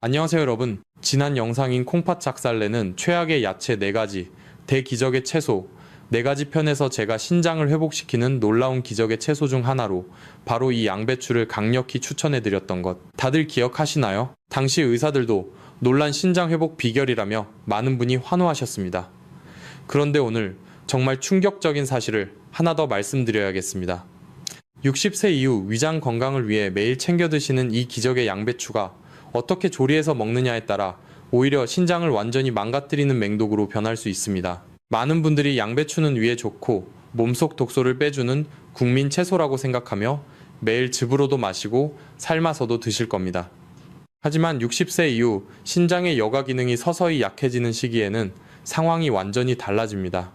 안녕하세요 여러분. 지난 영상인 콩팥 작살내는 최악의 야채 4가지, 대기적의 채소 4가지 편에서 제가 신장을 회복시키는 놀라운 기적의 채소 중 하나로 바로 이 양배추를 강력히 추천해드렸던 것 다들 기억하시나요? 당시 의사들도 놀란 신장 회복 비결이라며 많은 분이 환호하셨습니다. 그런데 오늘 정말 충격적인 사실을 하나 더 말씀드려야겠습니다. 60세 이후 위장 건강을 위해 매일 챙겨 드시는 이 기적의 양배추가 어떻게 조리해서 먹느냐에 따라 오히려 신장을 완전히 망가뜨리는 맹독으로 변할 수 있습니다. 많은 분들이 양배추는 위에 좋고 몸속 독소를 빼주는 국민 채소라고 생각하며 매일 즙으로도 마시고 삶아서도 드실 겁니다. 하지만 60세 이후 신장의 여가 기능이 서서히 약해지는 시기에는 상황이 완전히 달라집니다.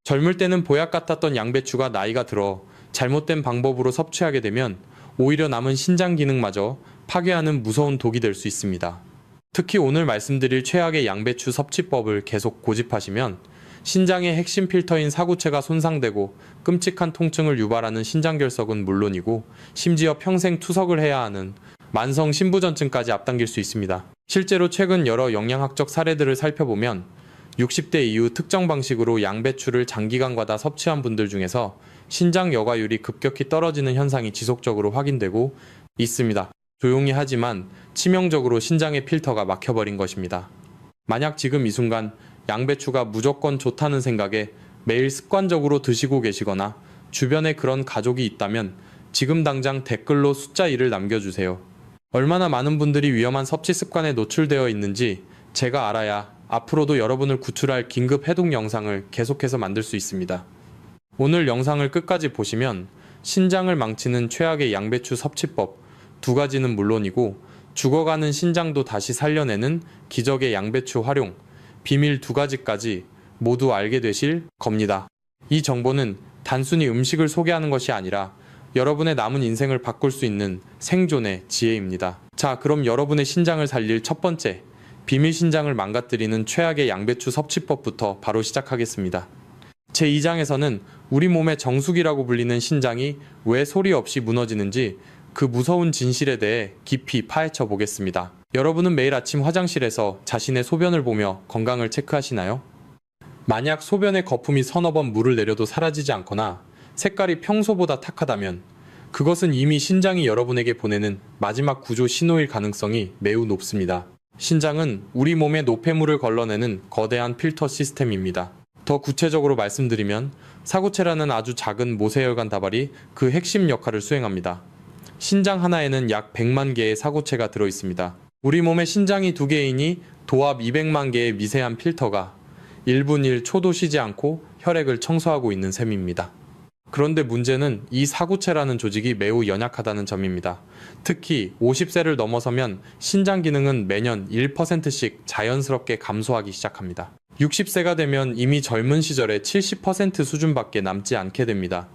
젊을 때는 보약 같았던 양배추가 나이가 들어 잘못된 방법으로 섭취하게 되면 오히려 남은 신장 기능마저 파괴하는 무서운 독이 될 수 있습니다. 특히 오늘 말씀드릴 최악의 양배추 섭취법을 계속 고집하시면 신장의 핵심 필터인 사구체가 손상되고 끔찍한 통증을 유발하는 신장결석은 물론이고 심지어 평생 투석을 해야 하는 만성 신부전증까지 앞당길 수 있습니다. 실제로 최근 여러 영양학적 사례들을 살펴보면 60대 이후 특정 방식으로 양배추를 장기간 과다 섭취한 분들 중에서 신장 여과율이 급격히 떨어지는 현상이 지속적으로 확인되고 있습니다. 조용히 하지만 치명적으로 신장의 필터가 막혀버린 것입니다. 만약 지금 이 순간 양배추가 무조건 좋다는 생각에 매일 습관적으로 드시고 계시거나 주변에 그런 가족이 있다면 지금 당장 댓글로 숫자 1을 남겨주세요. 얼마나 많은 분들이 위험한 섭취 습관에 노출되어 있는지 제가 알아야 앞으로도 여러분을 구출할 긴급 해독 영상을 계속해서 만들 수 있습니다. 오늘 영상을 끝까지 보시면 신장을 망치는 최악의 양배추 섭취법 2가지는 물론이고 죽어가는 신장도 다시 살려내는 기적의 양배추 활용 비밀 2가지까지 모두 알게 되실 겁니다. 이 정보는 단순히 음식을 소개하는 것이 아니라 여러분의 남은 인생을 바꿀 수 있는 생존의 지혜입니다. 자, 그럼 여러분의 신장을 살릴 첫 번째 비밀 신장을 망가뜨리는 최악의 양배추 섭취법부터 바로 시작하겠습니다. 제2장에서는 우리 몸의 정수기라고 불리는 신장이 왜 소리 없이 무너지는지 그 무서운 진실에 대해 깊이 파헤쳐 보겠습니다. 여러분은 매일 아침 화장실에서 자신의 소변을 보며 건강을 체크하시나요? 만약 소변에 거품이 서너 번 물을 내려도 사라지지 않거나 색깔이 평소보다 탁하다면 그것은 이미 신장이 여러분에게 보내는 마지막 구조 신호일 가능성이 매우 높습니다. 신장은 우리 몸의 노폐물을 걸러내는 거대한 필터 시스템입니다. 더 구체적으로 말씀드리면 사구체라는 아주 작은 모세혈관 다발이 그 핵심 역할을 수행합니다. 신장 하나에는 약 100만 개의 사구체가 들어있습니다. 우리 몸에 신장이 2개이니 도합 200만 개의 미세한 필터가 1분 1 초도 쉬지 않고 혈액을 청소하고 있는 셈입니다. 그런데 문제는 이 사구체라는 조직이 매우 연약하다는 점입니다. 특히 50세를 넘어서면 신장 기능은 매년 1%씩 자연스럽게 감소하기 시작합니다. 60세가 되면 이미 젊은 시절의 70% 수준밖에 남지 않게 됩니다.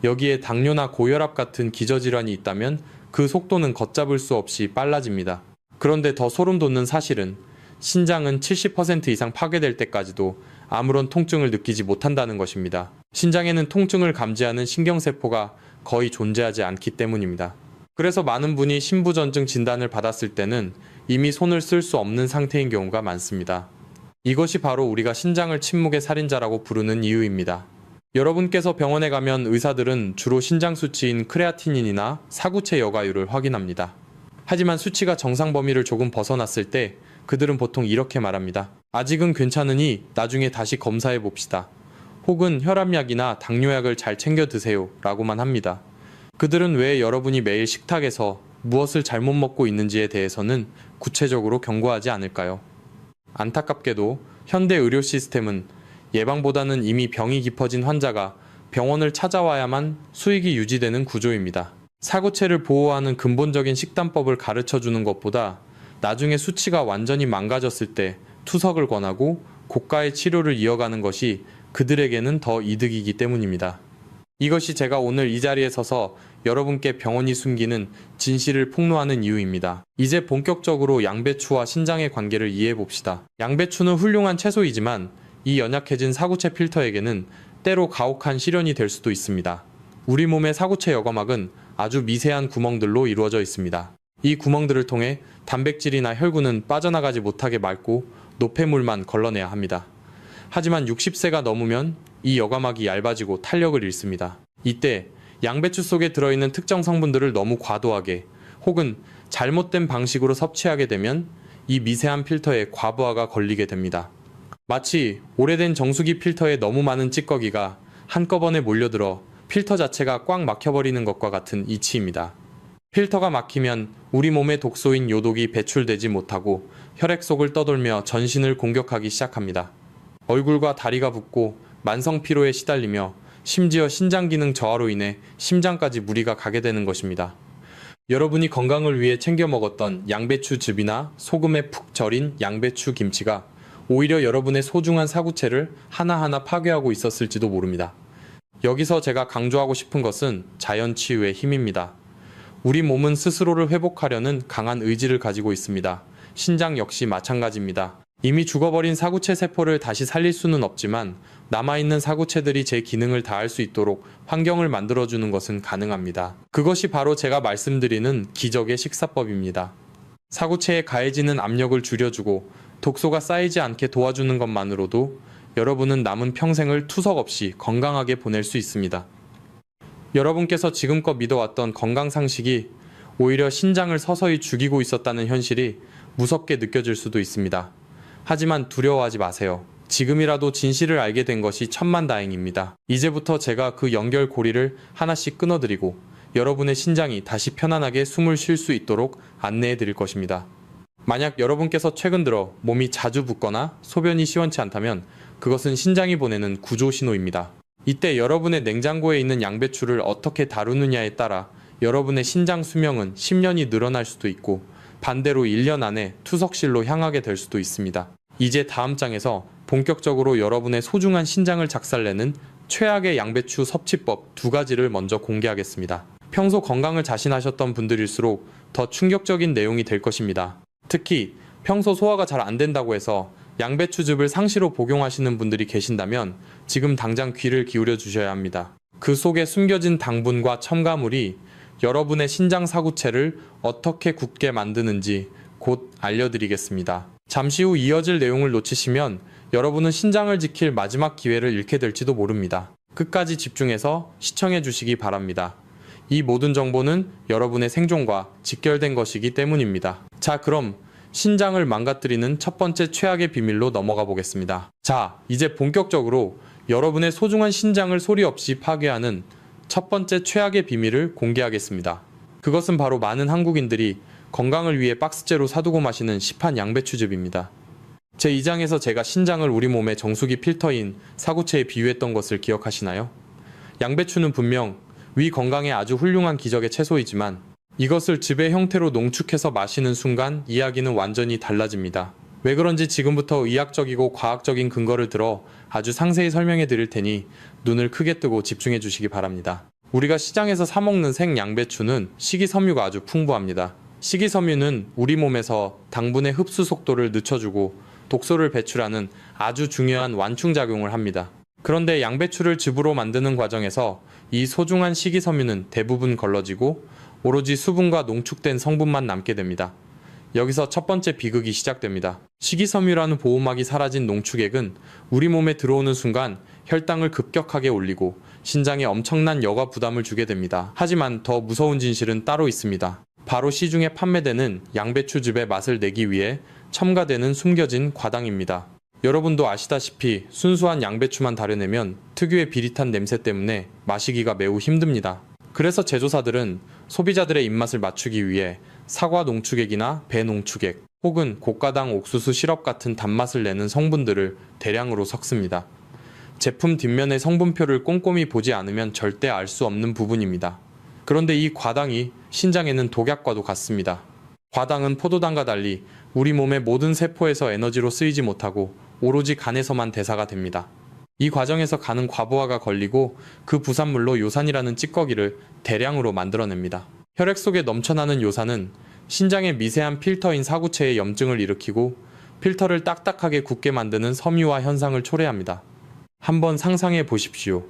여기에 당뇨나 고혈압 같은 기저질환이 있다면 그 속도는 걷잡을 수 없이 빨라집니다. 그런데 더 소름 돋는 사실은 신장은 70% 이상 파괴될 때까지도 아무런 통증을 느끼지 못한다는 것입니다. 신장에는 통증을 감지하는 신경세포가 거의 존재하지 않기 때문입니다. 그래서 많은 분이 신부전증 진단을 받았을 때는 이미 손을 쓸 수 없는 상태인 경우가 많습니다. 이것이 바로 우리가 신장을 침묵의 살인자라고 부르는 이유입니다. 여러분께서 병원에 가면 의사들은 주로 신장 수치인 크레아티닌이나 사구체 여과율을 확인합니다. 하지만 수치가 정상 범위를 조금 벗어났을 때 그들은 보통 이렇게 말합니다. 아직은 괜찮으니 나중에 다시 검사해 봅시다. 혹은 혈압약이나 당뇨약을 잘 챙겨 드세요 라고만 합니다. 그들은 왜 여러분이 매일 식탁에서 무엇을 잘못 먹고 있는지에 대해서는 구체적으로 경고하지 않을까요? 안타깝게도 현대 의료 시스템은 예방보다는 이미 병이 깊어진 환자가 병원을 찾아와야만 수익이 유지되는 구조입니다. 사구체를 보호하는 근본적인 식단법을 가르쳐주는 것보다 나중에 수치가 완전히 망가졌을 때 투석을 권하고 고가의 치료를 이어가는 것이 그들에게는 더 이득이기 때문입니다. 이것이 제가 오늘 이 자리에 서서 여러분께 병원이 숨기는 진실을 폭로하는 이유입니다. 이제 본격적으로 양배추와 신장의 관계를 이해해 봅시다. 양배추는 훌륭한 채소이지만 이 연약해진 사구체 필터에게는 때로 가혹한 시련이 될 수도 있습니다. 우리 몸의 사구체 여과막은 아주 미세한 구멍들로 이루어져 있습니다. 이 구멍들을 통해 단백질이나 혈구는 빠져나가지 못하게 막고 노폐물만 걸러내야 합니다. 하지만 60세가 넘으면 이 여과막이 얇아지고 탄력을 잃습니다. 이때 양배추 속에 들어있는 특정 성분들을 너무 과도하게 혹은 잘못된 방식으로 섭취하게 되면 이 미세한 필터에 과부하가 걸리게 됩니다. 마치 오래된 정수기 필터에 너무 많은 찌꺼기가 한꺼번에 몰려들어 필터 자체가 꽉 막혀버리는 것과 같은 이치입니다. 필터가 막히면 우리 몸의 독소인 요독이 배출되지 못하고 혈액 속을 떠돌며 전신을 공격하기 시작합니다. 얼굴과 다리가 붓고 만성 피로에 시달리며 심지어 신장 기능 저하로 인해 심장까지 무리가 가게 되는 것입니다. 여러분이 건강을 위해 챙겨 먹었던 양배추즙이나 소금에 푹 절인 양배추 김치가 오히려 여러분의 소중한 사구체를 하나하나 파괴하고 있었을지도 모릅니다. 여기서 제가 강조하고 싶은 것은 자연 치유의 힘입니다. 우리 몸은 스스로를 회복하려는 강한 의지를 가지고 있습니다. 신장 역시 마찬가지입니다. 이미 죽어버린 사구체 세포를 다시 살릴 수는 없지만 남아있는 사구체들이 제 기능을 다할 수 있도록 환경을 만들어주는 것은 가능합니다. 그것이 바로 제가 말씀드리는 기적의 식사법입니다. 사구체에 가해지는 압력을 줄여주고 독소가 쌓이지 않게 도와주는 것만으로도 여러분은 남은 평생을 투석 없이 건강하게 보낼 수 있습니다. 여러분께서 지금껏 믿어왔던 건강상식이 오히려 신장을 서서히 죽이고 있었다는 현실이 무섭게 느껴질 수도 있습니다. 하지만 두려워하지 마세요. 지금이라도 진실을 알게 된 것이 천만다행입니다. 이제부터 제가 그 연결고리를 하나씩 끊어드리고 여러분의 신장이 다시 편안하게 숨을 쉴 수 있도록 안내해 드릴 것입니다. 만약 여러분께서 최근 들어 몸이 자주 붓거나 소변이 시원치 않다면 그것은 신장이 보내는 구조 신호입니다. 이때 여러분의 냉장고에 있는 양배추를 어떻게 다루느냐에 따라 여러분의 신장 수명은 10년이 늘어날 수도 있고 반대로 1년 안에 투석실로 향하게 될 수도 있습니다. 이제 다음 장에서 본격적으로 여러분의 소중한 신장을 작살내는 최악의 양배추 섭취법 2가지를 먼저 공개하겠습니다. 평소 건강을 자신하셨던 분들일수록 더 충격적인 내용이 될 것입니다. 특히 평소 소화가 잘 안 된다고 해서 양배추즙을 상시로 복용하시는 분들이 계신다면 지금 당장 귀를 기울여 주셔야 합니다. 그 속에 숨겨진 당분과 첨가물이 여러분의 신장 사구체를 어떻게 굳게 만드는지 곧 알려드리겠습니다. 잠시 후 이어질 내용을 놓치시면 여러분은 신장을 지킬 마지막 기회를 잃게 될지도 모릅니다. 끝까지 집중해서 시청해 주시기 바랍니다. 이 모든 정보는 여러분의 생존과 직결된 것이기 때문입니다. 자, 그럼 신장을 망가뜨리는 첫 번째 최악의 비밀로 넘어가 보겠습니다. 자, 이제 본격적으로 여러분의 소중한 신장을 소리 없이 파괴하는 첫 번째 최악의 비밀을 공개하겠습니다. 그것은 바로 많은 한국인들이 건강을 위해 박스째로 사두고 마시는 시판 양배추즙입니다. 제 2장에서 제가 신장을 우리 몸의 정수기 필터인 사구체에 비유했던 것을 기억하시나요? 양배추는 분명 위 건강에 아주 훌륭한 기적의 채소이지만 이것을 즙의 형태로 농축해서 마시는 순간 이야기는 완전히 달라집니다. 왜 그런지 지금부터 의학적이고 과학적인 근거를 들어 아주 상세히 설명해 드릴 테니 눈을 크게 뜨고 집중해 주시기 바랍니다. 우리가 시장에서 사 먹는 생 양배추는 식이섬유가 아주 풍부합니다. 식이섬유는 우리 몸에서 당분의 흡수 속도를 늦춰주고 독소를 배출하는 아주 중요한 완충작용을 합니다. 그런데 양배추를 즙으로 만드는 과정에서 이 소중한 식이섬유는 대부분 걸러지고 오로지 수분과 농축된 성분만 남게 됩니다. 여기서 첫 번째 비극이 시작됩니다. 식이섬유라는 보호막이 사라진 농축액은 우리 몸에 들어오는 순간 혈당을 급격하게 올리고 신장에 엄청난 여과 부담을 주게 됩니다. 하지만 더 무서운 진실은 따로 있습니다. 바로 시중에 판매되는 양배추즙의 맛을 내기 위해 첨가되는 숨겨진 과당입니다. 여러분도 아시다시피 순수한 양배추만 다려내면 특유의 비릿한 냄새 때문에 마시기가 매우 힘듭니다. 그래서 제조사들은 소비자들의 입맛을 맞추기 위해 사과 농축액이나 배 농축액 혹은 고가당 옥수수 시럽 같은 단맛을 내는 성분들을 대량으로 섞습니다. 제품 뒷면의 성분표를 꼼꼼히 보지 않으면 절대 알 수 없는 부분입니다. 그런데 이 과당이 신장에는 독약과도 같습니다. 과당은 포도당과 달리 우리 몸의 모든 세포에서 에너지로 쓰이지 못하고 오로지 간에서만 대사가 됩니다. 이 과정에서 간은 과부하가 걸리고 그 부산물로 요산이라는 찌꺼기를 대량으로 만들어냅니다. 혈액 속에 넘쳐나는 요산은 신장의 미세한 필터인 사구체에 염증을 일으키고 필터를 딱딱하게 굳게 만드는 섬유화 현상을 초래합니다. 한번 상상해 보십시오.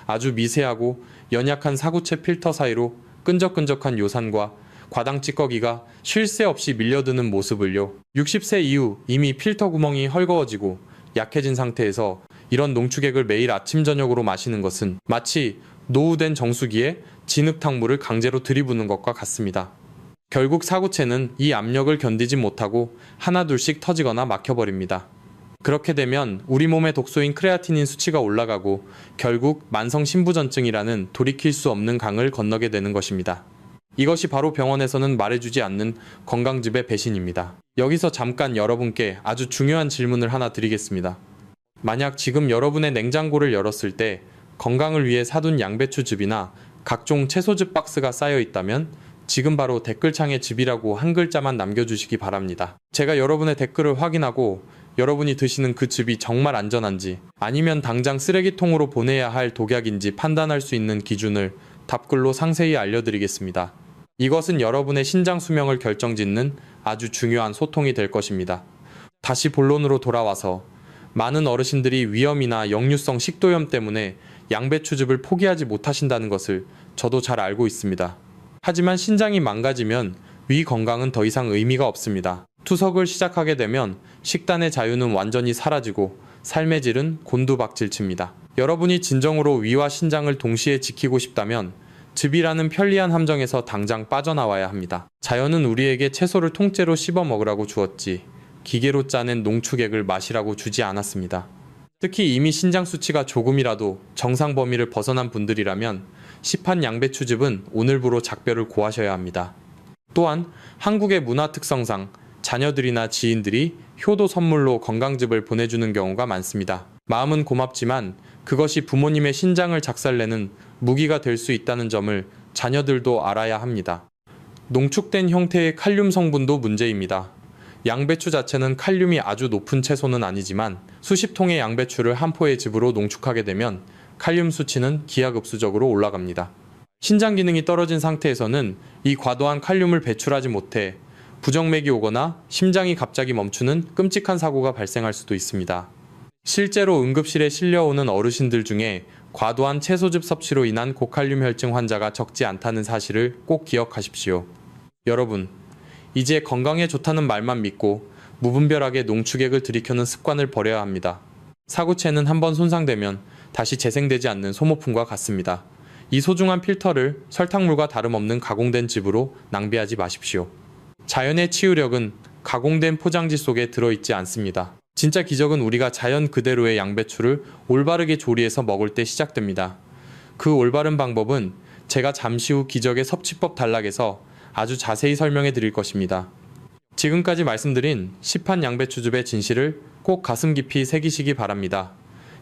아주 미세하고 연약한 사구체 필터 사이로 끈적끈적한 요산과 과당 찌꺼기가 쉴 새 없이 밀려드는 모습을요. 60세 이후 이미 필터 구멍이 헐거워지고 약해진 상태에서 이런 농축액을 매일 아침 저녁으로 마시는 것은 마치 노후된 정수기에 진흙탕물을 강제로 들이붓는 것과 같습니다. 결국 사구체는 이 압력을 견디지 못하고 하나둘씩 터지거나 막혀버립니다. 그렇게 되면 우리 몸의 독소인 크레아티닌 수치가 올라가고 결국 만성 신부전증이라는 돌이킬 수 없는 강을 건너게 되는 것입니다. 이것이 바로 병원에서는 말해주지 않는 건강즙의 배신입니다. 여기서 잠깐 여러분께 아주 중요한 질문을 하나 드리겠습니다. 만약 지금 여러분의 냉장고를 열었을 때 건강을 위해 사둔 양배추즙이나 각종 채소즙 박스가 쌓여 있다면 지금 바로 댓글창에 즙이라고 한 글자만 남겨주시기 바랍니다. 제가 여러분의 댓글을 확인하고 여러분이 드시는 그 즙이 정말 안전한지 아니면 당장 쓰레기통으로 보내야 할 독약인지 판단할 수 있는 기준을 답글로 상세히 알려드리겠습니다. 이것은 여러분의 신장 수명을 결정짓는 아주 중요한 소통이 될 것입니다. 다시 본론으로 돌아와서 많은 어르신들이 위염이나 역류성 식도염 때문에 양배추즙을 포기하지 못하신다는 것을 저도 잘 알고 있습니다. 하지만 신장이 망가지면 위 건강은 더 이상 의미가 없습니다. 투석을 시작하게 되면 식단의 자유는 완전히 사라지고 삶의 질은 곤두박질칩니다. 여러분이 진정으로 위와 신장을 동시에 지키고 싶다면 즙이라는 편리한 함정에서 당장 빠져나와야 합니다. 자연은 우리에게 채소를 통째로 씹어 먹으라고 주었지 기계로 짜낸 농축액을 마시라고 주지 않았습니다. 특히 이미 신장 수치가 조금이라도 정상 범위를 벗어난 분들이라면 시판 양배추즙은 오늘부로 작별을 고하셔야 합니다. 또한 한국의 문화 특성상 자녀들이나 지인들이 효도 선물로 건강즙을 보내주는 경우가 많습니다. 마음은 고맙지만 그것이 부모님의 신장을 작살내는 무기가 될 수 있다는 점을 자녀들도 알아야 합니다. 농축된 형태의 칼륨 성분도 문제입니다. 양배추 자체는 칼륨이 아주 높은 채소는 아니지만 수십 통의 양배추를 한 포의 즙으로 농축하게 되면 칼륨 수치는 기하급수적으로 올라갑니다. 신장 기능이 떨어진 상태에서는 이 과도한 칼륨을 배출하지 못해 부정맥이 오거나 심장이 갑자기 멈추는 끔찍한 사고가 발생할 수도 있습니다. 실제로 응급실에 실려오는 어르신들 중에 과도한 채소즙 섭취로 인한 고칼륨 혈증 환자가 적지 않다는 사실을 꼭 기억하십시오. 여러분, 이제 건강에 좋다는 말만 믿고 무분별하게 농축액을 들이켜는 습관을 버려야 합니다. 사구체는 한번 손상되면 다시 재생되지 않는 소모품과 같습니다. 이 소중한 필터를 설탕물과 다름없는 가공된 즙으로 낭비하지 마십시오. 자연의 치유력은 가공된 포장지 속에 들어있지 않습니다. 진짜 기적은 우리가 자연 그대로의 양배추를 올바르게 조리해서 먹을 때 시작됩니다. 그 올바른 방법은 제가 잠시 후 기적의 섭취법 단락에서 아주 자세히 설명해 드릴 것입니다. 지금까지 말씀드린 시판 양배추즙의 진실을 꼭 가슴 깊이 새기시기 바랍니다.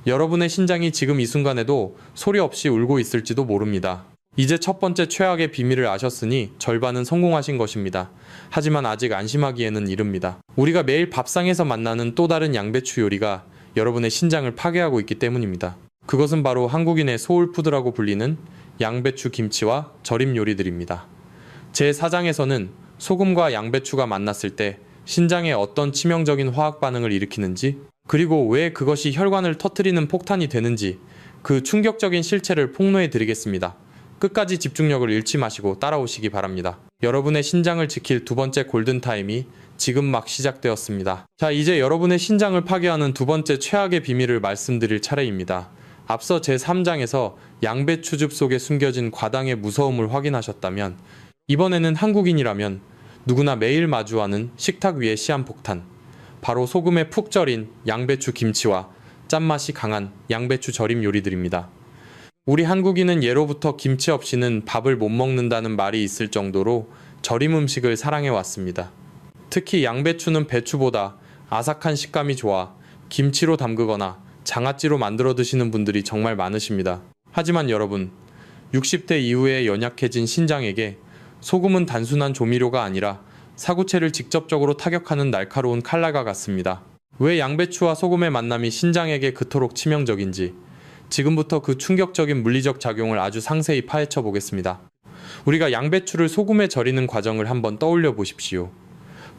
여러분의 신장이 지금 이 순간에도 소리 없이 울고 있을지도 모릅니다. 이제 첫 번째 최악의 비밀을 아셨으니 절반은 성공하신 것입니다. 하지만 아직 안심하기에는 이릅니다. 우리가 매일 밥상에서 만나는 또 다른 양배추 요리가 여러분의 신장을 파괴하고 있기 때문입니다. 그것은 바로 한국인의 소울푸드라고 불리는 양배추 김치와 절임 요리들입니다. 제4장에서는 소금과 양배추가 만났을 때 신장에 어떤 치명적인 화학 반응을 일으키는지, 그리고 왜 그것이 혈관을 터뜨리는 폭탄이 되는지 그 충격적인 실체를 폭로해 드리겠습니다. 끝까지 집중력을 잃지 마시고 따라오시기 바랍니다. 여러분의 신장을 지킬 두 번째 골든타임이 지금 막 시작되었습니다. 자, 이제 여러분의 신장을 파괴하는 두 번째 최악의 비밀을 말씀드릴 차례입니다. 앞서 제3장에서 양배추즙 속에 숨겨진 과당의 무서움을 확인하셨다면 이번에는 한국인이라면 누구나 매일 마주하는 식탁 위의 시한폭탄, 바로 소금에 푹 절인 양배추 김치와 짠맛이 강한 양배추 절임 요리들입니다. 우리 한국인은 예로부터 김치 없이는 밥을 못 먹는다는 말이 있을 정도로 절임 음식을 사랑해왔습니다. 특히 양배추는 배추보다 아삭한 식감이 좋아 김치로 담그거나 장아찌로 만들어 드시는 분들이 정말 많으십니다. 하지만 여러분, 60대 이후에 연약해진 신장에게 소금은 단순한 조미료가 아니라 사구체를 직접적으로 타격하는 날카로운 칼날과 같습니다. 왜 양배추와 소금의 만남이 신장에게 그토록 치명적인지 지금부터 그 충격적인 물리적 작용을 아주 상세히 파헤쳐 보겠습니다. 우리가 양배추를 소금에 절이는 과정을 한번 떠올려 보십시오.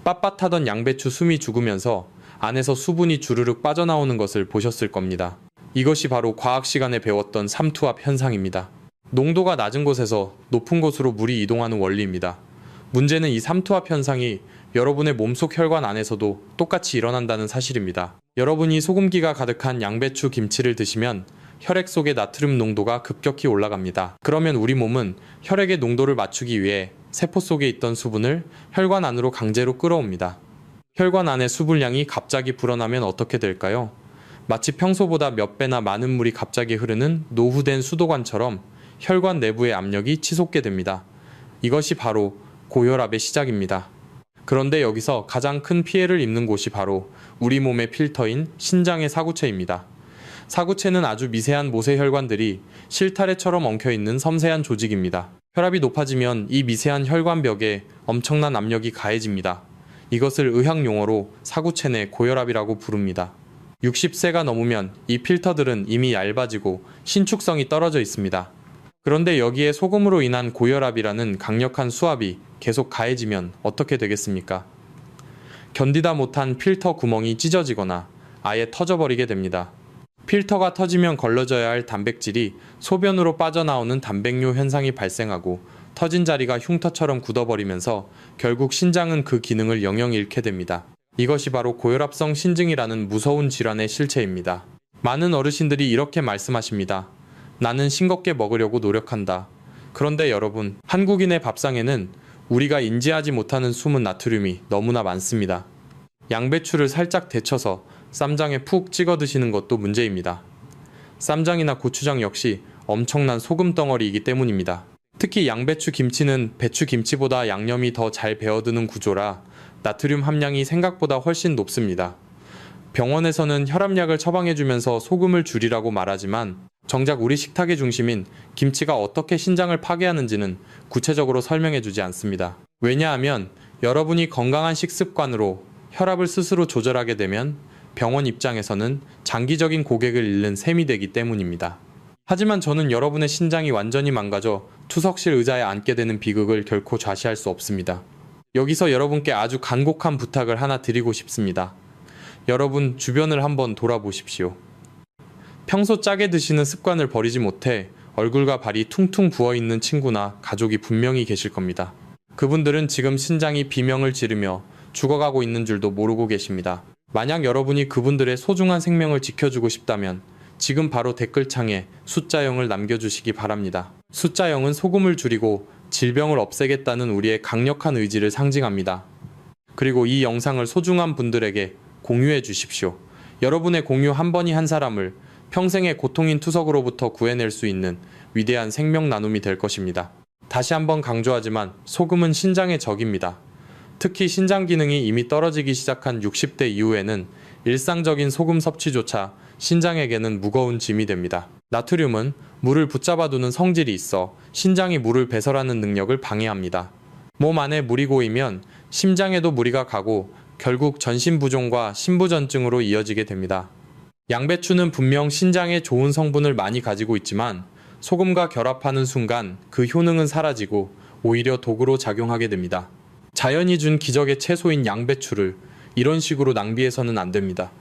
빳빳하던 양배추 숨이 죽으면서 안에서 수분이 주르륵 빠져나오는 것을 보셨을 겁니다. 이것이 바로 과학 시간에 배웠던 삼투압 현상입니다. 농도가 낮은 곳에서 높은 곳으로 물이 이동하는 원리입니다. 문제는 이 삼투압 현상이 여러분의 몸속 혈관 안에서도 똑같이 일어난다는 사실입니다. 여러분이 소금기가 가득한 양배추 김치를 드시면 혈액 속의 나트륨 농도가 급격히 올라갑니다. 그러면 우리 몸은 혈액의 농도를 맞추기 위해 세포 속에 있던 수분을 혈관 안으로 강제로 끌어옵니다. 혈관 안의 수분량이 갑자기 불어나면 어떻게 될까요? 마치 평소보다 몇 배나 많은 물이 갑자기 흐르는 노후된 수도관처럼 혈관 내부의 압력이 치솟게 됩니다. 이것이 바로 고혈압의 시작입니다. 그런데 여기서 가장 큰 피해를 입는 곳이 바로 우리 몸의 필터인 신장의 사구체입니다. 사구체는 아주 미세한 모세혈관들이 실타래처럼 엉켜있는 섬세한 조직입니다. 혈압이 높아지면 이 미세한 혈관벽에 엄청난 압력이 가해집니다. 이것을 의학 용어로 사구체 내 고혈압이라고 부릅니다. 60세가 넘으면 이 필터들은 이미 얇아지고 신축성이 떨어져 있습니다. 그런데 여기에 소금으로 인한 고혈압이라는 강력한 수압이 계속 가해지면 어떻게 되겠습니까? 견디다 못한 필터 구멍이 찢어지거나 아예 터져버리게 됩니다. 필터가 터지면 걸러져야 할 단백질이 소변으로 빠져나오는 단백뇨 현상이 발생하고 터진 자리가 흉터처럼 굳어버리면서 결국 신장은 그 기능을 영영 잃게 됩니다. 이것이 바로 고혈압성 신증이라는 무서운 질환의 실체입니다. 많은 어르신들이 이렇게 말씀하십니다. 나는 싱겁게 먹으려고 노력한다. 그런데 여러분, 한국인의 밥상에는 우리가 인지하지 못하는 숨은 나트륨이 너무나 많습니다. 양배추를 살짝 데쳐서 쌈장에 푹 찍어 드시는 것도 문제입니다. 쌈장이나 고추장 역시 엄청난 소금 덩어리이기 때문입니다. 특히 양배추 김치는 배추 김치보다 양념이 더 잘 배어드는 구조라 나트륨 함량이 생각보다 훨씬 높습니다. 병원에서는 혈압약을 처방해주면서 소금을 줄이라고 말하지만 정작 우리 식탁의 중심인 김치가 어떻게 신장을 파괴하는지는 구체적으로 설명해주지 않습니다. 왜냐하면 여러분이 건강한 식습관으로 혈압을 스스로 조절하게 되면 병원 입장에서는 장기적인 고객을 잃는 셈이 되기 때문입니다. 하지만 저는 여러분의 신장이 완전히 망가져 투석실 의자에 앉게 되는 비극을 결코 좌시할 수 없습니다. 여기서 여러분께 아주 간곡한 부탁을 하나 드리고 싶습니다. 여러분 주변을 한번 돌아보십시오. 평소 짜게 드시는 습관을 버리지 못해 얼굴과 발이 퉁퉁 부어있는 친구나 가족이 분명히 계실 겁니다. 그분들은 지금 신장이 비명을 지르며 죽어가고 있는 줄도 모르고 계십니다. 만약 여러분이 그분들의 소중한 생명을 지켜주고 싶다면 지금 바로 댓글창에 숫자 0을 남겨주시기 바랍니다. 숫자 0은 소금을 줄이고 질병을 없애겠다는 우리의 강력한 의지를 상징합니다. 그리고 이 영상을 소중한 분들에게 공유해 주십시오. 여러분의 공유 한 번이 한 사람을 평생의 고통인 투석으로부터 구해낼 수 있는 위대한 생명 나눔이 될 것입니다. 다시 한번 강조하지만 소금은 신장의 적입니다. 특히 신장 기능이 이미 떨어지기 시작한 60대 이후에는 일상적인 소금 섭취조차 신장에게는 무거운 짐이 됩니다. 나트륨은 물을 붙잡아두는 성질이 있어 신장이 물을 배설하는 능력을 방해합니다. 몸 안에 물이 고이면 심장에도 무리가 가고 결국 전신부종과 신부전증으로 이어지게 됩니다. 양배추는 분명 신장에 좋은 성분을 많이 가지고 있지만 소금과 결합하는 순간 그 효능은 사라지고 오히려 독으로 작용하게 됩니다. 자연이 준 기적의 채소인 양배추를 이런 식으로 낭비해서는 안 됩니다.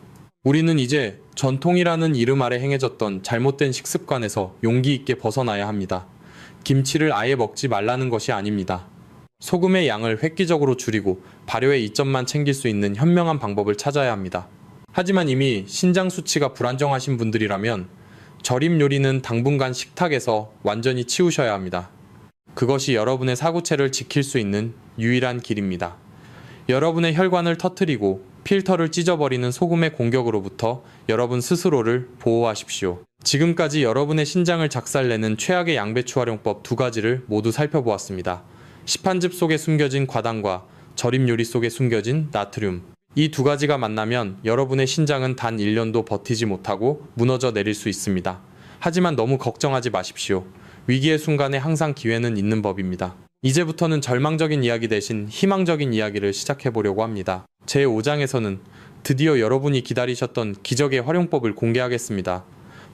우리는 이제 전통이라는 이름 아래 행해졌던 잘못된 식습관에서 용기 있게 벗어나야 합니다. 김치를 아예 먹지 말라는 것이 아닙니다. 소금의 양을 획기적으로 줄이고 발효의 이점만 챙길 수 있는 현명한 방법을 찾아야 합니다. 하지만 이미 신장 수치가 불안정하신 분들이라면 절임 요리는 당분간 식탁에서 완전히 치우셔야 합니다. 그것이 여러분의 사구체를 지킬 수 있는 유일한 길입니다. 여러분의 혈관을 터뜨리고 필터를 찢어버리는 소금의 공격으로부터 여러분 스스로를 보호하십시오. 지금까지 여러분의 신장을 작살내는 최악의 양배추 활용법 2가지를 모두 살펴보았습니다. 시판즙 속에 숨겨진 과당과 절임 요리 속에 숨겨진 나트륨. 이 2가지가 만나면 여러분의 신장은 단 1년도 버티지 못하고 무너져 내릴 수 있습니다. 하지만 너무 걱정하지 마십시오. 위기의 순간에 항상 기회는 있는 법입니다. 이제부터는 절망적인 이야기 대신 희망적인 이야기를 시작해보려고 합니다. 제5장에서는 드디어 여러분이 기다리셨던 기적의 활용법을 공개하겠습니다.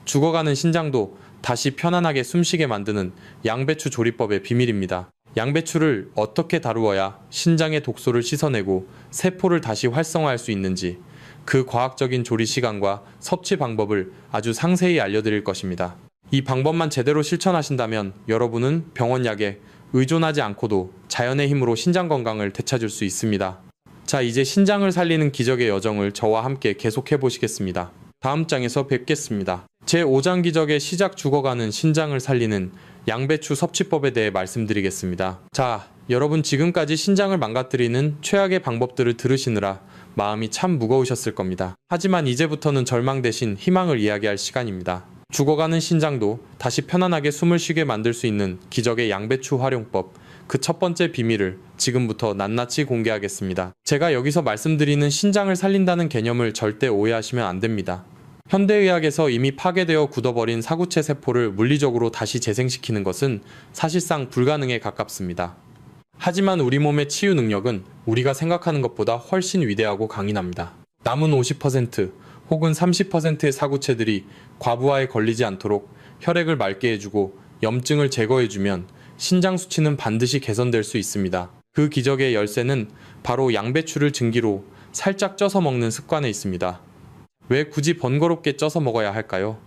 죽어가는 신장도 다시 편안하게 숨쉬게 만드는 양배추 조리법의 비밀입니다. 양배추를 어떻게 다루어야 신장의 독소를 씻어내고 세포를 다시 활성화할 수 있는지 그 과학적인 조리 시간과 섭취 방법을 아주 상세히 알려드릴 것입니다. 이 방법만 제대로 실천하신다면 여러분은 병원 약에 의존하지 않고도 자연의 힘으로 신장 건강을 되찾을 수 있습니다. 자, 이제 신장을 살리는 기적의 여정을 저와 함께 계속해 보시겠습니다. 다음 장에서 뵙겠습니다. 제5장 기적의 시작 죽어가는 신장을 살리는 양배추 섭취법에 대해 말씀드리겠습니다. 자, 여러분 지금까지 신장을 망가뜨리는 최악의 방법들을 들으시느라 마음이 참 무거우셨을 겁니다. 하지만 이제부터는 절망 대신 희망을 이야기할 시간입니다. 죽어가는 신장도 다시 편안하게 숨을 쉬게 만들 수 있는 기적의 양배추 활용법, 그 첫 번째 비밀을 지금부터 낱낱이 공개하겠습니다. 제가 여기서 말씀드리는 신장을 살린다는 개념을 절대 오해하시면 안 됩니다. 현대의학에서 이미 파괴되어 굳어버린 사구체 세포를 물리적으로 다시 재생시키는 것은 사실상 불가능에 가깝습니다. 하지만 우리 몸의 치유 능력은 우리가 생각하는 것보다 훨씬 위대하고 강인합니다. 남은 50% 혹은 30%의 사구체들이 과부하에 걸리지 않도록 혈액을 맑게 해주고 염증을 제거해주면 신장 수치는 반드시 개선될 수 있습니다. 그 기적의 열쇠는 바로 양배추를 증기로 살짝 쪄서 먹는 습관에 있습니다. 왜 굳이 번거롭게 쪄서 먹어야 할까요?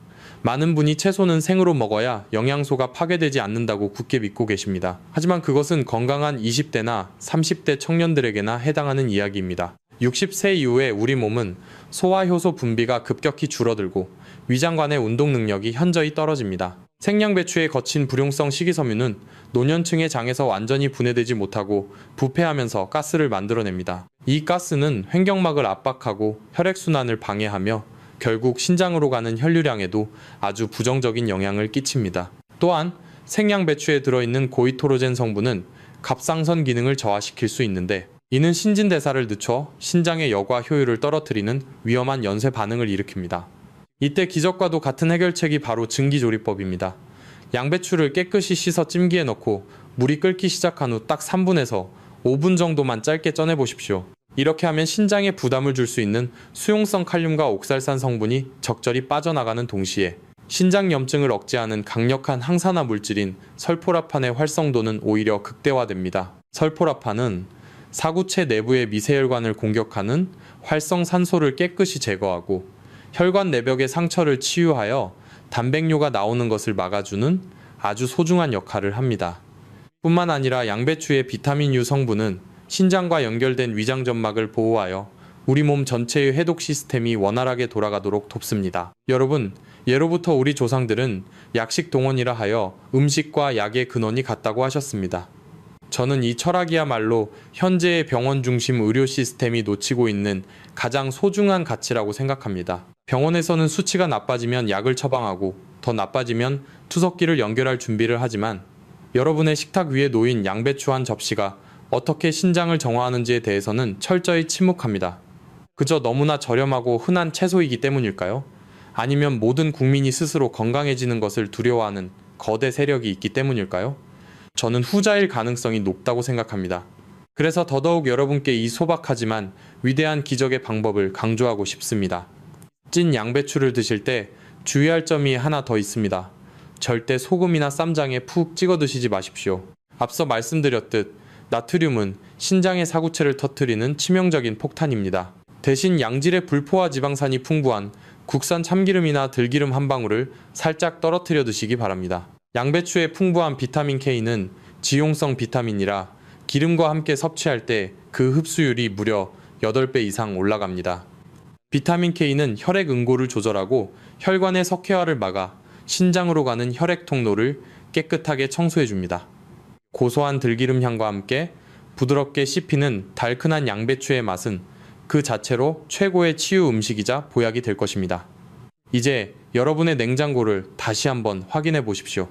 많은 분이 채소는 생으로 먹어야 영양소가 파괴되지 않는다고 굳게 믿고 계십니다. 하지만 그것은 건강한 20대나 30대 청년들에게나 해당하는 이야기입니다. 60세 이후에 우리 몸은 소화효소 분비가 급격히 줄어들고 위장관의 운동 능력이 현저히 떨어집니다. 생양배추의 거친 불용성 식이섬유는 노년층의 장에서 완전히 분해되지 못하고 부패하면서 가스를 만들어냅니다. 이 가스는 횡격막을 압박하고 혈액순환을 방해하며 결국 신장으로 가는 혈류량에도 아주 부정적인 영향을 끼칩니다. 또한 생양배추에 들어있는 고이토로젠 성분은 갑상선 기능을 저하시킬 수 있는데 이는 신진대사를 늦춰 신장의 여과 효율을 떨어뜨리는 위험한 연쇄 반응을 일으킵니다. 이때 기적과도 같은 해결책이 바로 증기조리법입니다. 양배추를 깨끗이 씻어 찜기에 넣고 물이 끓기 시작한 후 딱 3분에서 5분 정도만 짧게 쪄내 보십시오. 이렇게 하면 신장에 부담을 줄 수 있는 수용성 칼륨과 옥살산 성분이 적절히 빠져나가는 동시에 신장 염증을 억제하는 강력한 항산화 물질인 설포라판의 활성도는 오히려 극대화됩니다. 설포라판은 사구체 내부의 미세혈관을 공격하는 활성산소를 깨끗이 제거하고 혈관 내벽의 상처를 치유하여 단백뇨가 나오는 것을 막아주는 아주 소중한 역할을 합니다. 뿐만 아니라 양배추의 비타민 U 성분은 신장과 연결된 위장점막을 보호하여 우리 몸 전체의 해독 시스템이 원활하게 돌아가도록 돕습니다. 여러분, 예로부터 우리 조상들은 약식 동원이라 하여 음식과 약의 근원이 같다고 하셨습니다. 저는 이 철학이야말로 현재의 병원 중심 의료 시스템이 놓치고 있는 가장 소중한 가치라고 생각합니다. 병원에서는 수치가 나빠지면 약을 처방하고 더 나빠지면 투석기를 연결할 준비를 하지만 여러분의 식탁 위에 놓인 양배추 한 접시가 어떻게 신장을 정화하는지에 대해서는 철저히 침묵합니다. 그저 너무나 저렴하고 흔한 채소이기 때문일까요? 아니면 모든 국민이 스스로 건강해지는 것을 두려워하는 거대 세력이 있기 때문일까요? 저는 후자일 가능성이 높다고 생각합니다. 그래서 더더욱 여러분께 이 소박하지만 위대한 기적의 방법을 강조하고 싶습니다. 찐 양배추를 드실 때 주의할 점이 하나 더 있습니다. 절대 소금이나 쌈장에 푹 찍어 드시지 마십시오. 앞서 말씀드렸듯 나트륨은 신장의 사구체를 터뜨리는 치명적인 폭탄입니다. 대신 양질의 불포화 지방산이 풍부한 국산 참기름이나 들기름 한 방울을 살짝 떨어뜨려 드시기 바랍니다. 양배추의 풍부한 비타민 K는 지용성 비타민이라 기름과 함께 섭취할 때 그 흡수율이 무려 8배 이상 올라갑니다. 비타민 K는 혈액 응고를 조절하고 혈관의 석회화를 막아 신장으로 가는 혈액 통로를 깨끗하게 청소해줍니다. 고소한 들기름 향과 함께 부드럽게 씹히는 달큰한 양배추의 맛은 그 자체로 최고의 치유 음식이자 보약이 될 것입니다. 이제 여러분의 냉장고를 다시 한번 확인해 보십시오.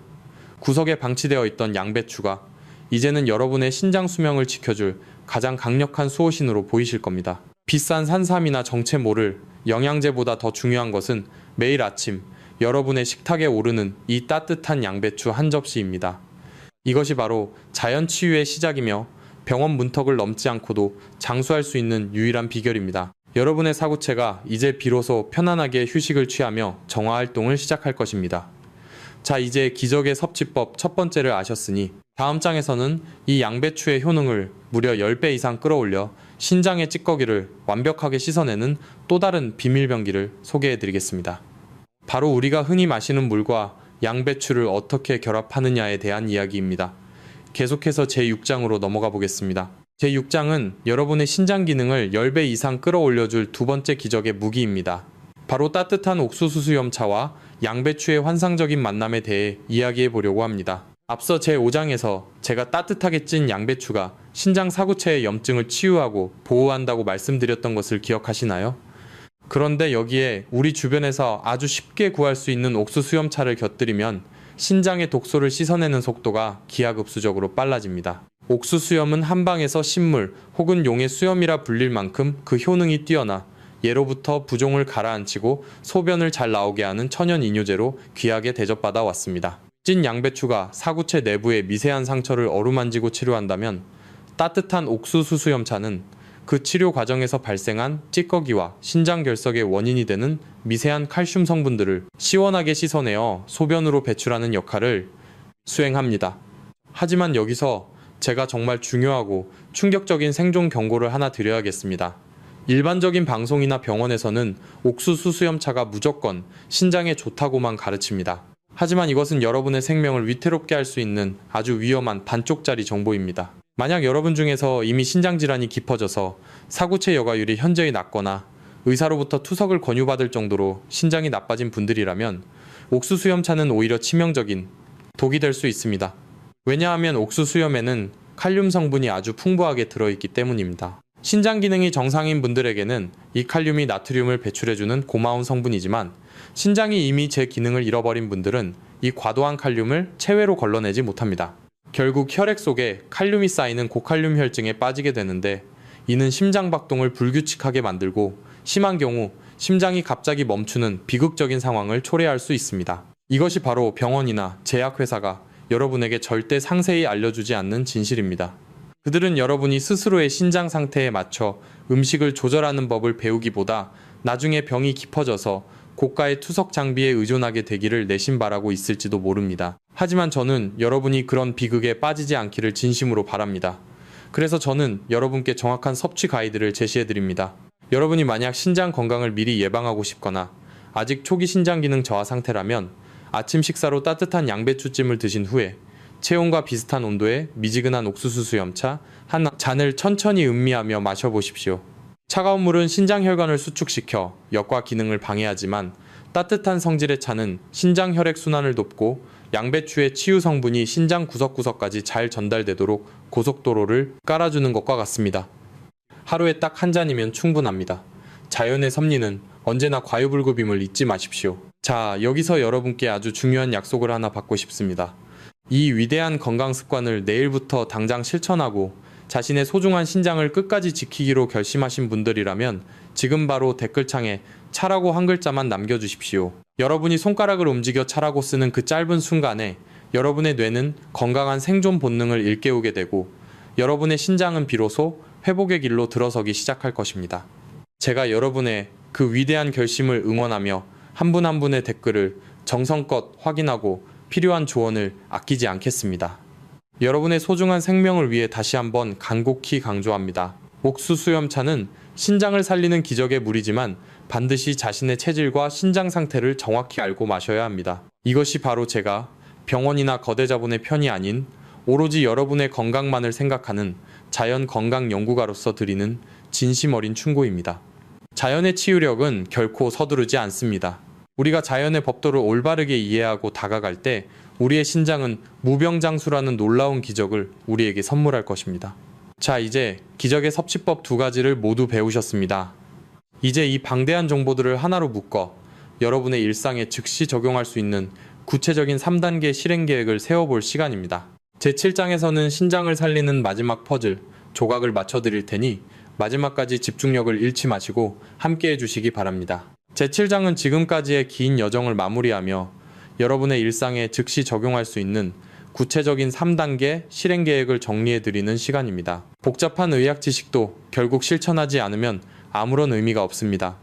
구석에 방치되어 있던 양배추가 이제는 여러분의 신장 수명을 지켜줄 가장 강력한 수호신으로 보이실 겁니다. 비싼 산삼이나 정체모를 영양제보다 더 중요한 것은 매일 아침 여러분의 식탁에 오르는 이 따뜻한 양배추 한 접시입니다. 이것이 바로 자연 치유의 시작이며 병원 문턱을 넘지 않고도 장수할 수 있는 유일한 비결입니다. 여러분의 사구체가 이제 비로소 편안하게 휴식을 취하며 정화활동을 시작할 것입니다. 자, 이제 기적의 섭취법 첫 번째를 아셨으니 다음 장에서는 이 양배추의 효능을 무려 10배 이상 끌어올려 신장의 찌꺼기를 완벽하게 씻어내는 또 다른 비밀병기를 소개해드리겠습니다. 바로 우리가 흔히 마시는 물과 양배추를 어떻게 결합하느냐에 대한 이야기입니다. 계속해서 제6장으로 넘어가 보겠습니다. 제6장은 여러분의 신장 기능을 10배 이상 끌어올려줄 두 번째 기적의 무기입니다. 바로 따뜻한 옥수수 수염차와 양배추의 환상적인 만남에 대해 이야기해 보려고 합니다. 앞서 제5장에서 제가 따뜻하게 찐 양배추가 신장 사구체의 염증을 치유하고 보호한다고 말씀드렸던 것을 기억하시나요? 그런데 여기에 우리 주변에서 아주 쉽게 구할 수 있는 옥수수 수염차를 곁들이면 신장의 독소를 씻어내는 속도가 기하급수적으로 빨라집니다. 옥수수염은 한방에서 식물 혹은 용의 수염이라 불릴 만큼 그 효능이 뛰어나 예로부터 부종을 가라앉히고 소변을 잘 나오게 하는 천연 이뇨제로 귀하게 대접받아 왔습니다. 찐 양배추가 사구체 내부의 미세한 상처를 어루만지고 치료한다면 따뜻한 옥수수 수염차는 그 치료 과정에서 발생한 찌꺼기와 신장 결석의 원인이 되는 미세한 칼슘 성분들을 시원하게 씻어내어 소변으로 배출하는 역할을 수행합니다. 하지만 여기서 제가 정말 중요하고 충격적인 생존 경고를 하나 드려야겠습니다. 일반적인 방송이나 병원에서는 옥수수 수염차가 무조건 신장에 좋다고만 가르칩니다. 하지만 이것은 여러분의 생명을 위태롭게 할 수 있는 아주 위험한 반쪽짜리 정보입니다. 만약 여러분 중에서 이미 신장질환이 깊어져서 사구체 여과율이 현저히 낮거나 의사로부터 투석을 권유받을 정도로 신장이 나빠진 분들이라면 옥수수염차는 오히려 치명적인 독이 될 수 있습니다. 왜냐하면 옥수수염에는 칼륨 성분이 아주 풍부하게 들어있기 때문입니다. 신장 기능이 정상인 분들에게는 이 칼륨이 나트륨을 배출해주는 고마운 성분이지만 신장이 이미 제 기능을 잃어버린 분들은 이 과도한 칼륨을 체외로 걸러내지 못합니다. 결국 혈액 속에 칼륨이 쌓이는 고칼륨 혈증에 빠지게 되는데 이는 심장 박동을 불규칙하게 만들고 심한 경우 심장이 갑자기 멈추는 비극적인 상황을 초래할 수 있습니다. 이것이 바로 병원이나 제약회사가 여러분에게 절대 상세히 알려주지 않는 진실입니다. 그들은 여러분이 스스로의 신장 상태에 맞춰 음식을 조절하는 법을 배우기보다 나중에 병이 깊어져서 고가의 투석 장비에 의존하게 되기를 내심 바라고 있을지도 모릅니다. 하지만 저는 여러분이 그런 비극에 빠지지 않기를 진심으로 바랍니다. 그래서 저는 여러분께 정확한 섭취 가이드를 제시해드립니다. 여러분이 만약 신장 건강을 미리 예방하고 싶거나 아직 초기 신장 기능 저하 상태라면 아침 식사로 따뜻한 양배추찜을 드신 후에 체온과 비슷한 온도의 미지근한 옥수수 수염차 한 잔을 천천히 음미하며 마셔보십시오. 차가운 물은 신장 혈관을 수축시켜 역과 기능을 방해하지만 따뜻한 성질의 차는 신장 혈액 순환을 돕고 양배추의 치유 성분이 신장 구석구석까지 잘 전달되도록 고속도로를 깔아주는 것과 같습니다. 하루에 딱 한 잔이면 충분합니다. 자연의 섭리는 언제나 과유불급임을 잊지 마십시오. 자, 여기서 여러분께 아주 중요한 약속을 하나 받고 싶습니다. 이 위대한 건강 습관을 내일부터 당장 실천하고 자신의 소중한 신장을 끝까지 지키기로 결심하신 분들이라면 지금 바로 댓글창에 차라고 한 글자만 남겨주십시오. 여러분이 손가락을 움직여 차라고 쓰는 그 짧은 순간에 여러분의 뇌는 건강한 생존 본능을 일깨우게 되고 여러분의 신장은 비로소 회복의 길로 들어서기 시작할 것입니다. 제가 여러분의 그 위대한 결심을 응원하며 한 분 한 분의 댓글을 정성껏 확인하고 필요한 조언을 아끼지 않겠습니다. 여러분의 소중한 생명을 위해 다시 한번 간곡히 강조합니다. 옥수수염차는 신장을 살리는 기적의 물이지만 반드시 자신의 체질과 신장 상태를 정확히 알고 마셔야 합니다. 이것이 바로 제가 병원이나 거대 자본의 편이 아닌 오로지 여러분의 건강만을 생각하는 자연 건강 연구가로서 드리는 진심 어린 충고입니다. 자연의 치유력은 결코 서두르지 않습니다. 우리가 자연의 법도를 올바르게 이해하고 다가갈 때 우리의 신장은 무병장수라는 놀라운 기적을 우리에게 선물할 것입니다. 자, 이제 기적의 섭취법 2가지를 모두 배우셨습니다. 이제 이 방대한 정보들을 하나로 묶어 여러분의 일상에 즉시 적용할 수 있는 구체적인 3단계 실행 계획을 세워볼 시간입니다. 제7장에서는 신장을 살리는 마지막 퍼즐, 조각을 맞춰드릴 테니 마지막까지 집중력을 잃지 마시고 함께 해주시기 바랍니다. 제7장은 지금까지의 긴 여정을 마무리하며 여러분의 일상에 즉시 적용할 수 있는 구체적인 3단계 실행 계획을 정리해드리는 시간입니다. 복잡한 의학 지식도 결국 실천하지 않으면 아무런 의미가 없습니다.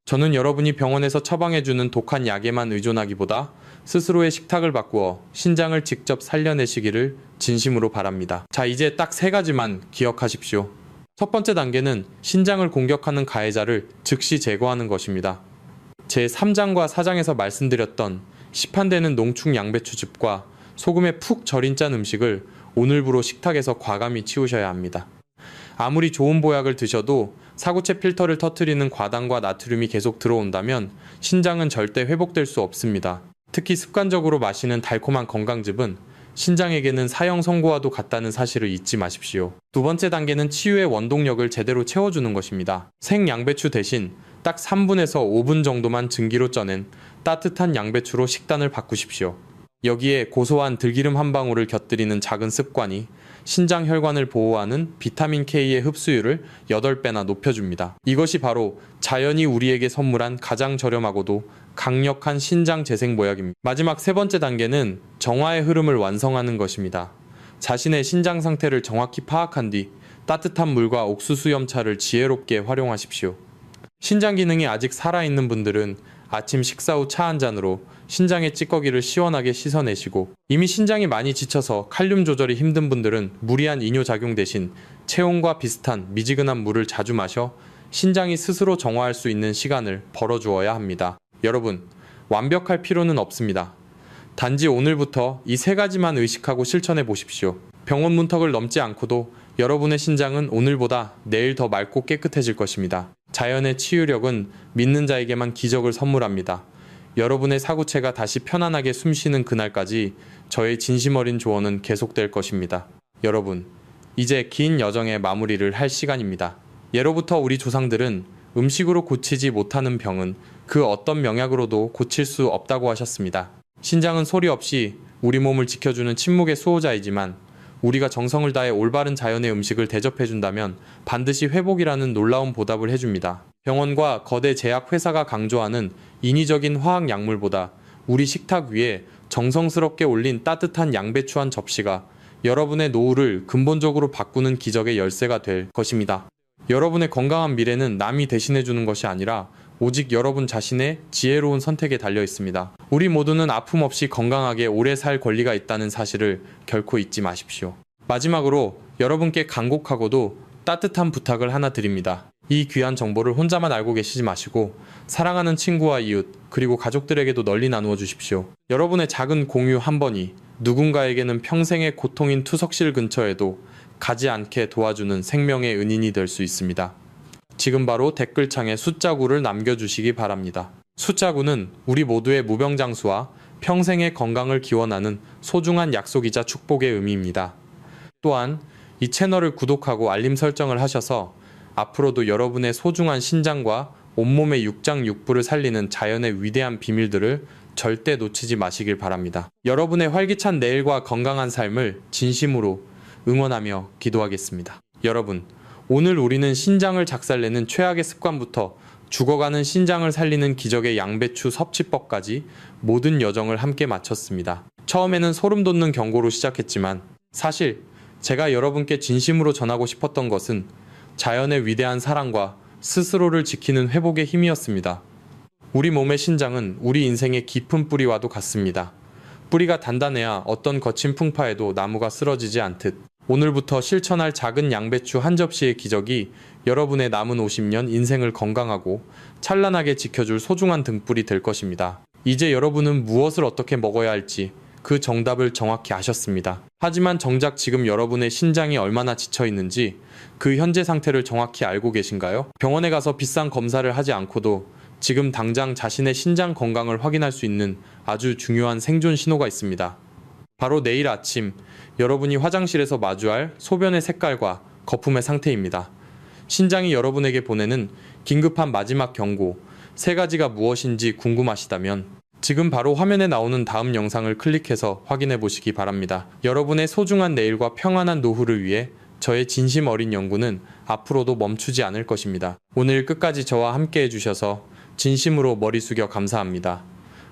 저는 여러분이 병원에서 처방해주는 독한 약에만 의존하기보다 스스로의 식탁을 바꾸어 신장을 직접 살려내시기를 진심으로 바랍니다. 자, 이제 딱 3가지만 기억하십시오. 첫 번째 단계는 신장을 공격하는 가해자를 즉시 제거하는 것입니다. 제 3장과 4장에서 말씀드렸던 시판되는 농축 양배추즙과 소금에 푹 절인 짠 음식을 오늘부로 식탁에서 과감히 치우셔야 합니다. 아무리 좋은 보약을 드셔도 사구체 필터를 터뜨리는 과당과 나트륨이 계속 들어온다면 신장은 절대 회복될 수 없습니다. 특히 습관적으로 마시는 달콤한 건강즙은 신장에게는 사형 선고와도 같다는 사실을 잊지 마십시오. 두 번째 단계는 치유의 원동력을 제대로 채워주는 것입니다. 생 양배추 대신 딱 3분에서 5분 정도만 증기로 쪄낸 따뜻한 양배추로 식단을 바꾸십시오. 여기에 고소한 들기름 한 방울을 곁들이는 작은 습관이 신장 혈관을 보호하는 비타민 K의 흡수율을 8배나 높여줍니다. 이것이 바로 자연이 우리에게 선물한 가장 저렴하고도 강력한 신장 재생 보약입니다. 마지막 세 번째 단계는 정화의 흐름을 완성하는 것입니다. 자신의 신장 상태를 정확히 파악한 뒤 따뜻한 물과 옥수수 염차를 지혜롭게 활용하십시오. 신장 기능이 아직 살아있는 분들은 아침 식사 후 차 한 잔으로 신장의 찌꺼기를 시원하게 씻어내시고, 이미 신장이 많이 지쳐서 칼륨 조절이 힘든 분들은 무리한 이뇨작용 대신 체온과 비슷한 미지근한 물을 자주 마셔 신장이 스스로 정화할 수 있는 시간을 벌어주어야 합니다. 여러분, 완벽할 필요는 없습니다. 단지 오늘부터 이 세 가지만 의식하고 실천해 보십시오. 병원 문턱을 넘지 않고도 여러분의 신장은 오늘보다 내일 더 맑고 깨끗해질 것입니다. 자연의 치유력은 믿는 자에게만 기적을 선물합니다. 여러분의 사구체가 다시 편안하게 숨쉬는 그날까지 저의 진심 어린 조언은 계속될 것입니다. 여러분, 이제 긴 여정의 마무리를 할 시간입니다. 예로부터 우리 조상들은 음식으로 고치지 못하는 병은 그 어떤 명약으로도 고칠 수 없다고 하셨습니다. 신장은 소리 없이 우리 몸을 지켜주는 침묵의 수호자이지만 우리가 정성을 다해 올바른 자연의 음식을 대접해준다면 반드시 회복이라는 놀라운 보답을 해줍니다. 병원과 거대 제약회사가 강조하는 인위적인 화학 약물보다 우리 식탁 위에 정성스럽게 올린 따뜻한 양배추 한 접시가 여러분의 노후를 근본적으로 바꾸는 기적의 열쇠가 될 것입니다. 여러분의 건강한 미래는 남이 대신해주는 것이 아니라 오직 여러분 자신의 지혜로운 선택에 달려 있습니다. 우리 모두는 아픔 없이 건강하게 오래 살 권리가 있다는 사실을 결코 잊지 마십시오. 마지막으로 여러분께 간곡하고도 따뜻한 부탁을 하나 드립니다. 이 귀한 정보를 혼자만 알고 계시지 마시고 사랑하는 친구와 이웃 그리고 가족들에게도 널리 나누어 주십시오. 여러분의 작은 공유 한 번이 누군가에게는 평생의 고통인 투석실 근처에도 가지 않게 도와주는 생명의 은인이 될 수 있습니다. 지금 바로 댓글창에 숫자 9를 남겨주시기 바랍니다. 숫자 9는 우리 모두의 무병장수와 평생의 건강을 기원하는 소중한 약속이자 축복의 의미입니다. 또한 이 채널을 구독하고 알림 설정을 하셔서 앞으로도 여러분의 소중한 신장과 온몸의 육장육부를 살리는 자연의 위대한 비밀들을 절대 놓치지 마시길 바랍니다. 여러분의 활기찬 내일과 건강한 삶을 진심으로 응원하며 기도하겠습니다. 여러분, 오늘 우리는 신장을 작살내는 최악의 습관부터 죽어가는 신장을 살리는 기적의 양배추 섭취법까지 모든 여정을 함께 마쳤습니다. 처음에는 소름 돋는 경고로 시작했지만 사실 제가 여러분께 진심으로 전하고 싶었던 것은 자연의 위대한 사랑과 스스로를 지키는 회복의 힘이었습니다. 우리 몸의 신장은 우리 인생의 깊은 뿌리와도 같습니다. 뿌리가 단단해야 어떤 거친 풍파에도 나무가 쓰러지지 않듯 오늘부터 실천할 작은 양배추 한 접시의 기적이 여러분의 남은 50년 인생을 건강하고 찬란하게 지켜줄 소중한 등불이 될 것입니다. 이제 여러분은 무엇을 어떻게 먹어야 할지 그 정답을 정확히 아셨습니다. 하지만 정작 지금 여러분의 신장이 얼마나 지쳐 있는지 그 현재 상태를 정확히 알고 계신가요? 병원에 가서 비싼 검사를 하지 않고도 지금 당장 자신의 신장 건강을 확인할 수 있는 아주 중요한 생존 신호가 있습니다. 바로 내일 아침 여러분이 화장실에서 마주할 소변의 색깔과 거품의 상태입니다. 신장이 여러분에게 보내는 긴급한 마지막 경고 3가지가 무엇인지 궁금하시다면 지금 바로 화면에 나오는 다음 영상을 클릭해서 확인해 보시기 바랍니다. 여러분의 소중한 내일과 평안한 노후를 위해 저의 진심 어린 연구는 앞으로도 멈추지 않을 것입니다. 오늘 끝까지 저와 함께 해주셔서 진심으로 머리 숙여 감사합니다.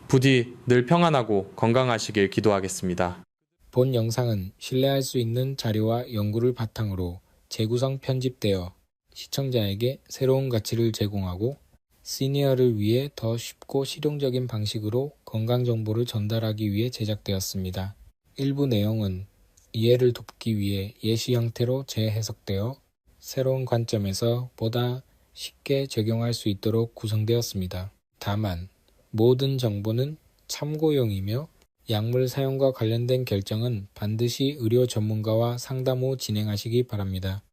부디 늘 평안하고 건강하시길 기도하겠습니다. 본 영상은 신뢰할 수 있는 자료와 연구를 바탕으로 재구성 편집되어 시청자에게 새로운 가치를 제공하고 시니어를 위해 더 쉽고 실용적인 방식으로 건강 정보를 전달하기 위해 제작되었습니다. 일부 내용은 이해를 돕기 위해 예시 형태로 재해석되어 새로운 관점에서 보다 쉽게 적용할 수 있도록 구성되었습니다. 다만 모든 정보는 참고용이며 약물 사용과 관련된 결정은 반드시 의료 전문가와 상담 후 진행하시기 바랍니다.